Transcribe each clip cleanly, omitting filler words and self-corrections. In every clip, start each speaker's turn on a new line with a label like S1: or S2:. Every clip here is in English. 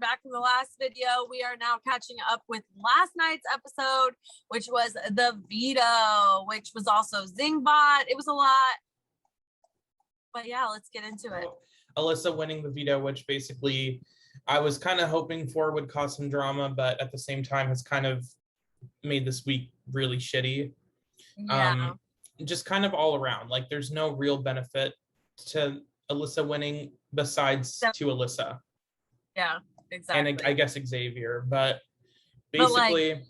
S1: back from the last video. We are now catching up with last night's episode, which was the veto, which was also Zingbot. It was a lot. But yeah, let's get into it.
S2: Alyssa winning the veto, which basically I was kind of hoping for would cause some drama, but at the same time has kind of made this week really shitty.
S1: Yeah.
S2: Just kind of all around. Like there's no real benefit to Alyssa winning besides to Alyssa.
S1: Yeah, exactly.
S2: And I guess Xavier, but basically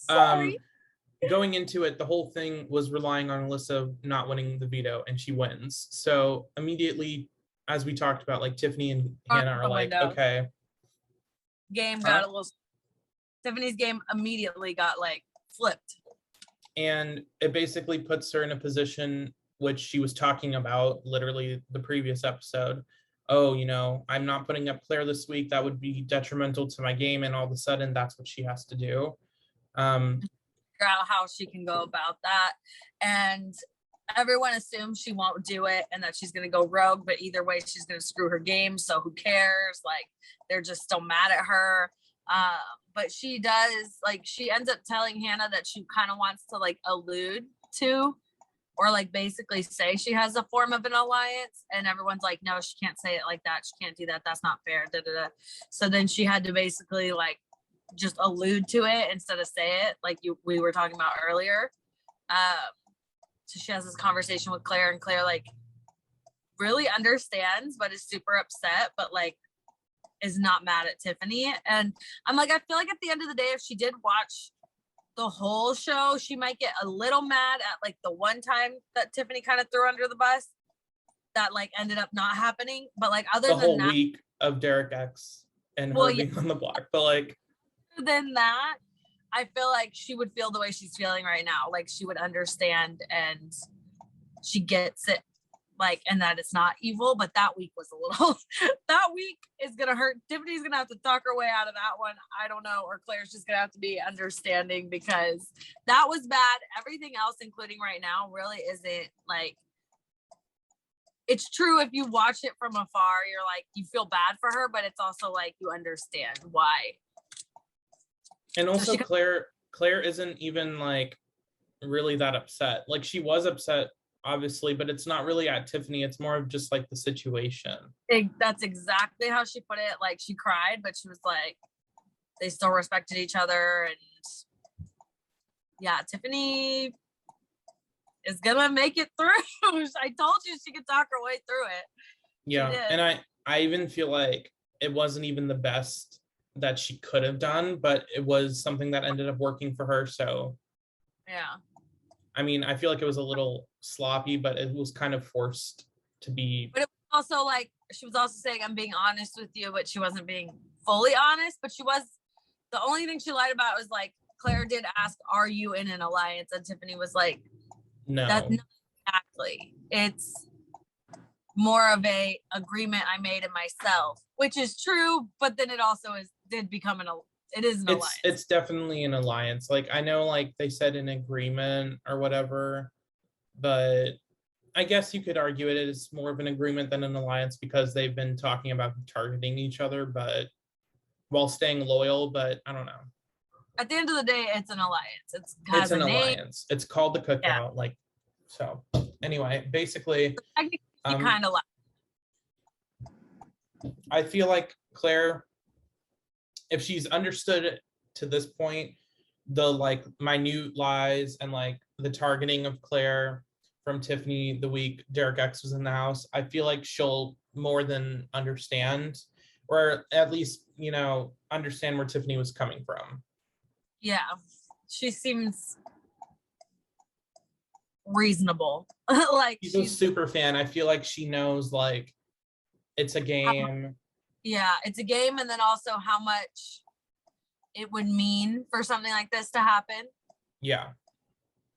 S2: going into it, the whole thing was relying on Alyssa not winning the veto, and she wins. So immediately, as we talked about, like Tiffany and Hannah are like, okay.
S1: Game got a little, Tiffany's game immediately got like flipped.
S2: And it basically puts her in a position which she was talking about literally the previous episode. Oh, you know, I'm not putting up Claire this week. That would be detrimental to my game. And all of a sudden, that's what she has to do.
S1: Figure out how she can go about that. And everyone assumes she won't do it and that she's going to go rogue. But either way, she's going to screw her game. So who cares? Like, they're just still mad at her. But she does, like, she ends up telling Hannah that she kind of wants to, like, allude to or like basically say she has a form of an alliance, and everyone's like, no, she can't say it like that. She can't do that. That's not fair. Da, da, da. So then she had to basically like just allude to it instead of say it like we were talking about earlier. So she has this conversation with Claire, and Claire like really understands, but is super upset, but like is not mad at Tiffany. And I'm like, I feel like at the end of the day, if she did watch the whole show, she might get a little mad at like the one time that Tiffany kind of threw under the bus that like ended up not happening. But like other than that, the whole
S2: week of Derek X and her being on the block, but like
S1: other than that, I feel like she would feel the way she's feeling right now. Like she would understand and she gets it. Like, and that it's not evil, but that week was a little, that week is going to hurt. Tiffany's going to have to talk her way out of that one. I don't know. Or Claire's just going to have to be understanding because that was bad. Everything else, including right now, really isn't like, it's true. If you watch it from afar, you're like, you feel bad for her, but it's also like, you understand why.
S2: And also so Claire isn't even like really that upset. Like she was upset obviously, but it's not really at Tiffany. It's more of just like the situation.
S1: That's exactly how she put it. Like she cried, but she was like, they still respected each other. And yeah, Tiffany is gonna make it through. I told you she could talk her way through it.
S2: Yeah, and I even feel like it wasn't even the best that she could have done, but it was something that ended up working for her. So
S1: yeah.
S2: I mean, I feel like it was a little sloppy, but it was kind of forced to be.
S1: But it was also like, she was also saying, I'm being honest with you, but she wasn't being fully honest. But she was, the only thing she lied about was like, Claire did ask, are you in an alliance? And Tiffany was like,
S2: no.
S1: That's not exactly. It's more of a agreement I made in myself, which is true. But then it also did become it is an alliance.
S2: It's definitely an alliance. Like I know like they said an agreement or whatever, but I guess you could argue it is more of an agreement than an alliance because they've been talking about targeting each other, but while staying loyal, but I don't know.
S1: At the end of the day, it's an alliance. It's an
S2: alliance. It's called the Cookout. Yeah. Like, so anyway, basically,
S1: kind of like.
S2: I feel like Claire, if she's understood it to this point, the like minute lies and like the targeting of Claire from Tiffany the week Derek X was in the house, I feel like she'll more than understand, or at least, you know, understand where Tiffany was coming from.
S1: Yeah, she seems reasonable. Like
S2: she's a super fan. I feel like she knows like it's a game.
S1: Yeah, it's a game, and then also how much it would mean for something like this to happen.
S2: Yeah.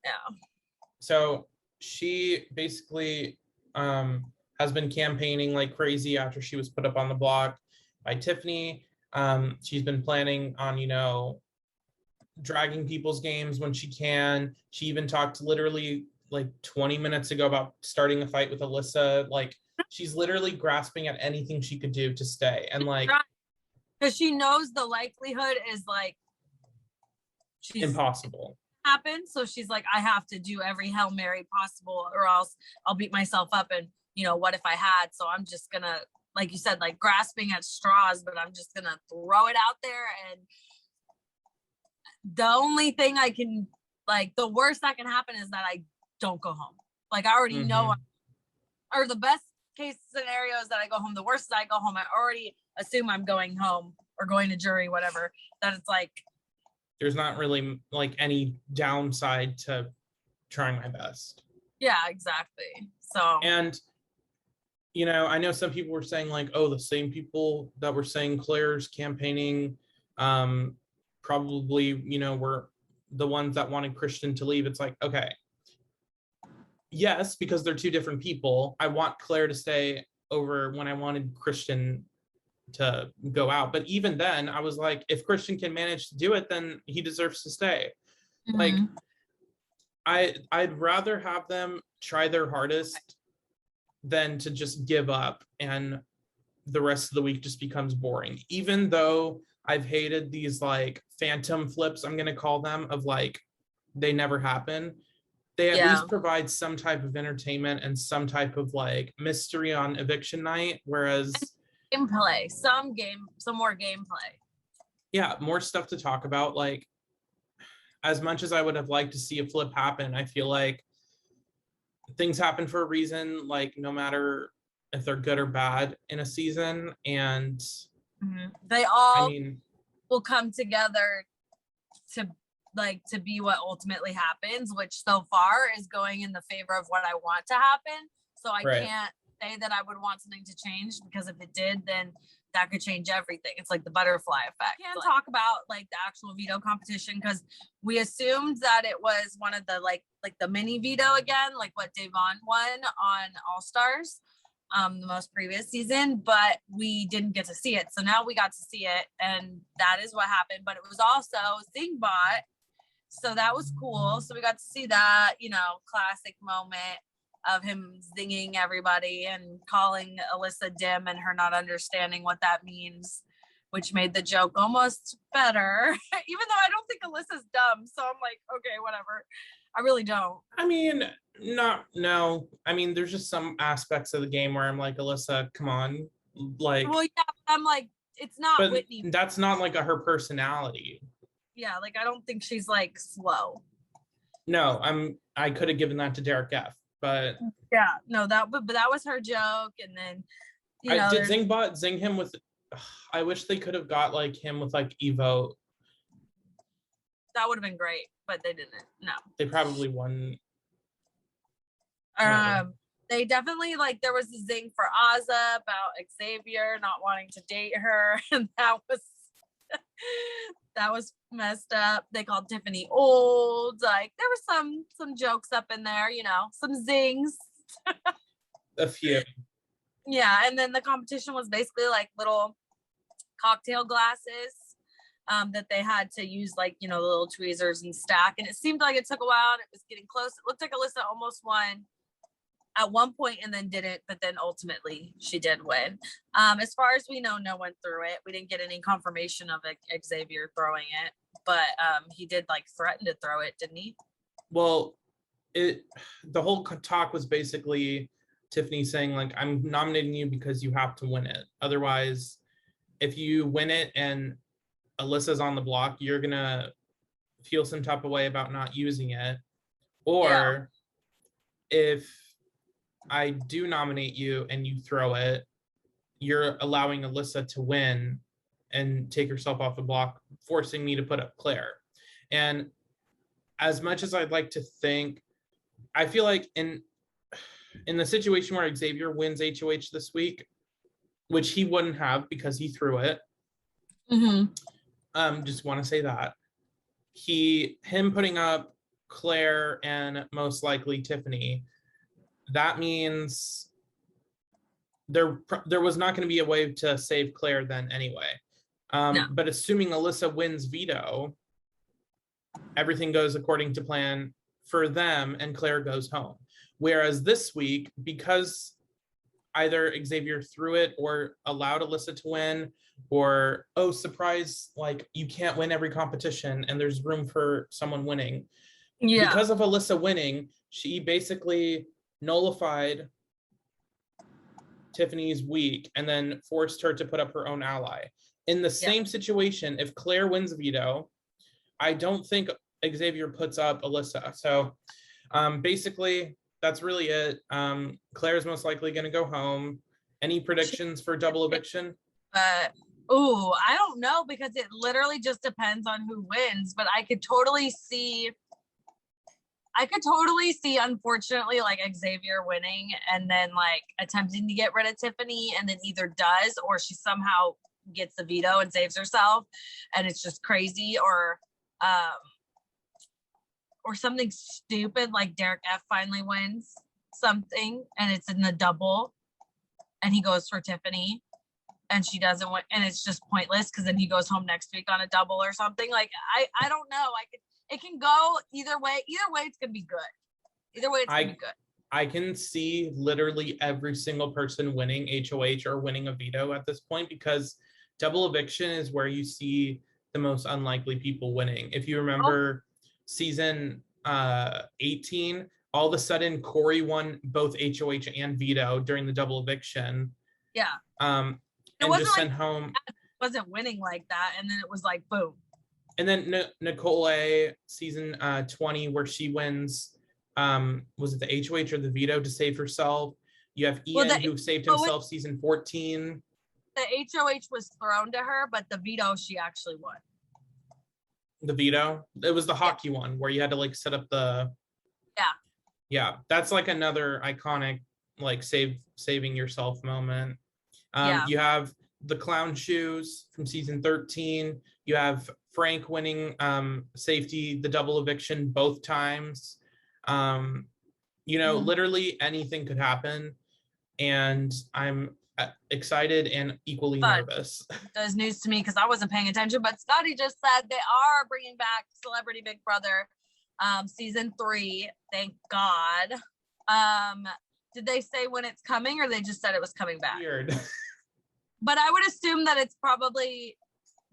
S1: Yeah.
S2: So she basically has been campaigning like crazy after she was put up on the block by Tiffany. She's been planning on, you know, dragging people's games when she can. She even talked literally like 20 minutes ago about starting a fight with Alyssa. Like she's literally grasping at anything she could do to stay. And like,
S1: because she knows the likelihood is like she's
S2: impossible.
S1: Happen. So she's like, I have to do every Hail Mary possible or else I'll beat myself up. And what if I had? So I'm just gonna, like you said, like grasping at straws, but I'm just gonna throw it out there. And the only thing I can, like, the worst that can happen is that I don't go home. Like, I already know, or the best case scenario is that I go home. The worst is I go home. I already assume I'm going home or going to jury, whatever, that it's like,
S2: there's not really like any downside to trying my best.
S1: Yeah, exactly. So,
S2: and I know some people were saying like, oh, the same people that were saying Claire's campaigning probably, were the ones that wanted Christian to leave. It's like, okay, yes, because they're two different people. I want Claire to stay over when I wanted Christian to go out. But even then, I was like, if Christian can manage to do it, then he deserves to stay. Like, I'd rather have them try their hardest than to just give up and the rest of the week just becomes boring. Even though I've hated these like phantom flips, I'm going to call them, of like, they never happen. They at least provide some type of entertainment and some type of like mystery on eviction night. Whereas
S1: gameplay, some more gameplay.
S2: Yeah, more stuff to talk about. Like, as much as I would have liked to see a flip happen, I feel like things happen for a reason, like no matter if they're good or bad in a season. And
S1: they all will come together to be what ultimately happens, which so far is going in the favor of what I want to happen. So I can't say that I would want something to change, because if it did, then that could change everything. It's like the butterfly effect. Can't talk about like the actual veto competition because we assumed that it was one of the like the mini veto again, like what Davon won on All Stars, the most previous season, but we didn't get to see it. So now we got to see it, and that is what happened. But it was also Zingbot, so that was cool. So we got to see that, classic moment of him zinging everybody and calling Alyssa dim and her not understanding what that means, which made the joke almost better, even though I don't think Alyssa's dumb. So I'm like, okay, whatever. I really don't.
S2: I mean, no. I mean, there's just some aspects of the game where I'm like, Alyssa, come on. Like,
S1: well, yeah, I'm like, it's not Whitney.
S2: That's not like her personality.
S1: Yeah, like I don't think she's like slow.
S2: No, I could have given that to Derek F, but
S1: yeah, no, that was her joke. And then
S2: did Zingbot zing him with I wish they could have got like him with like Evo.
S1: That would have been great, but they didn't. No.
S2: They probably won.
S1: They definitely there was a zing for Azah about Xavier not wanting to date her, and that was messed up. They called Tiffany old. Like there were some jokes up in there, some zings.
S2: A few.
S1: Yeah, and then the competition was basically like little cocktail glasses that they had to use, like, the little tweezers and stack. And it seemed like it took a while and it was getting close. It looked like Alyssa almost won at one point and then didn't, but then ultimately she did win. As far as we know, no one threw it. We didn't get any confirmation of Xavier throwing it, but he did threaten to throw it, didn't he?
S2: Well, the whole talk was basically Tiffany saying I'm nominating you because you have to win it. Otherwise, if you win it and Alyssa's on the block, you're gonna feel some type of way about not using it. Or if I do nominate you and you throw it, you're allowing Alyssa to win and take herself off the block, forcing me to put up Claire. And as much as I'd like to think, I feel like in the situation where Xavier wins HOH this week, which he wouldn't have because he threw it. Just want to say that him putting up Claire and most likely Tiffany, that means there was not going to be a way to save Claire then anyway. No. But assuming Alyssa wins veto, everything goes according to plan for them and Claire goes home. Whereas this week, because either Xavier threw it or allowed Alyssa to win, or, oh, surprise, like you can't win every competition and there's room for someone winning.
S1: Yeah.
S2: Because of Alyssa winning, she basically nullified Tiffany's week and then forced her to put up her own ally. In the same situation, if Claire wins veto, I don't think Xavier puts up Alyssa. So basically, that's really it. Claire's most likely going to go home. Any predictions for double eviction?
S1: I don't know, because it literally just depends on who wins. But I could totally see, unfortunately, like Xavier winning and then like attempting to get rid of Tiffany, and then either does or she somehow gets the veto and saves herself, and it's just crazy, or something stupid like Derek F finally wins something and it's in the double and he goes for Tiffany and she doesn't win, and it's just pointless because then he goes home next week on a double or something. Like I don't know. It can go either way. Either way, it's gonna be good. Either way, it's gonna be good.
S2: I can see literally every single person winning HOH or winning a veto at this point, because double eviction is where you see the most unlikely people winning. If you remember season 18, all of a sudden Corey won both HOH and veto during the double eviction.
S1: Yeah.
S2: And just sent home.
S1: Wasn't winning like that, and then it was like boom.
S2: And then Nicole A, season 20, where she wins, was it the HOH or the veto to save herself? You have Ian, who saved himself season 14.
S1: The HOH was thrown to her, but the veto, she actually won.
S2: The veto? It was the hockey one where you had to like set up the... Yeah, that's like another iconic like saving yourself moment. You have the clown shoes from season 13. You have Frank winning safety, the double eviction both times. Literally anything could happen. And I'm excited and equally nervous.
S1: Does news to me because I wasn't paying attention, but Scotty just said they are bringing back Celebrity Big Brother season 3. Thank God. Did they say when it's coming, or they just said it was coming back?
S2: Weird.
S1: But I would assume that it's probably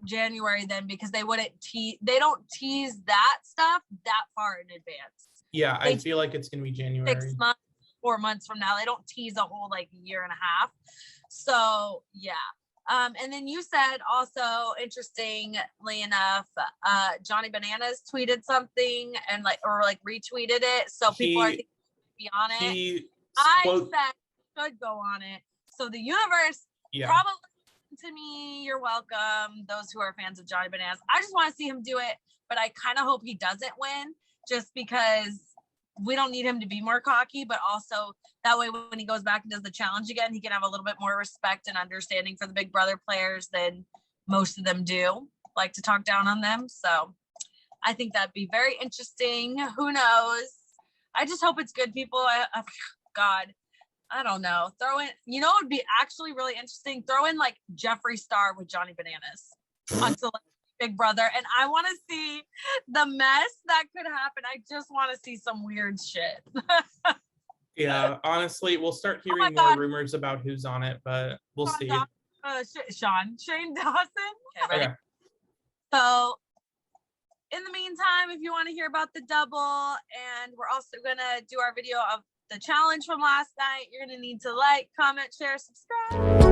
S1: January then, because they don't tease that stuff that far in advance.
S2: Yeah, I feel like it's gonna be January.
S1: 6 months, 4 months from now. They don't tease a whole like year and a half. So yeah. And then you said also, interestingly enough, Johnny Bananas tweeted something and retweeted it. So people are be on it. I said should go on it. So the universe probably to me, you're welcome. Those who are fans of Johnny Bananas. I just want to see him do it, but I kind of hope he doesn't win, just because we don't need him to be more cocky, but also that way when he goes back and does the challenge again, he can have a little bit more respect and understanding for the Big Brother players than most of them do, like to talk down on them. So I think that'd be very interesting. Who knows? I just hope it's good, people. God, I don't know. Throw in, it would be actually really interesting. Throw in like Jeffree Star with Johnny Bananas until Big Brother, and I want to see the mess that could happen. I just want to see some weird shit.
S2: Yeah, honestly, we'll start hearing more rumors about who's on it, but we'll see.
S1: Shane Dawson. Okay, ready?
S2: Okay.
S1: So in the meantime, if you want to hear about the double, and we're also gonna do our video of the challenge from last night, you're gonna need to like, comment, share, subscribe.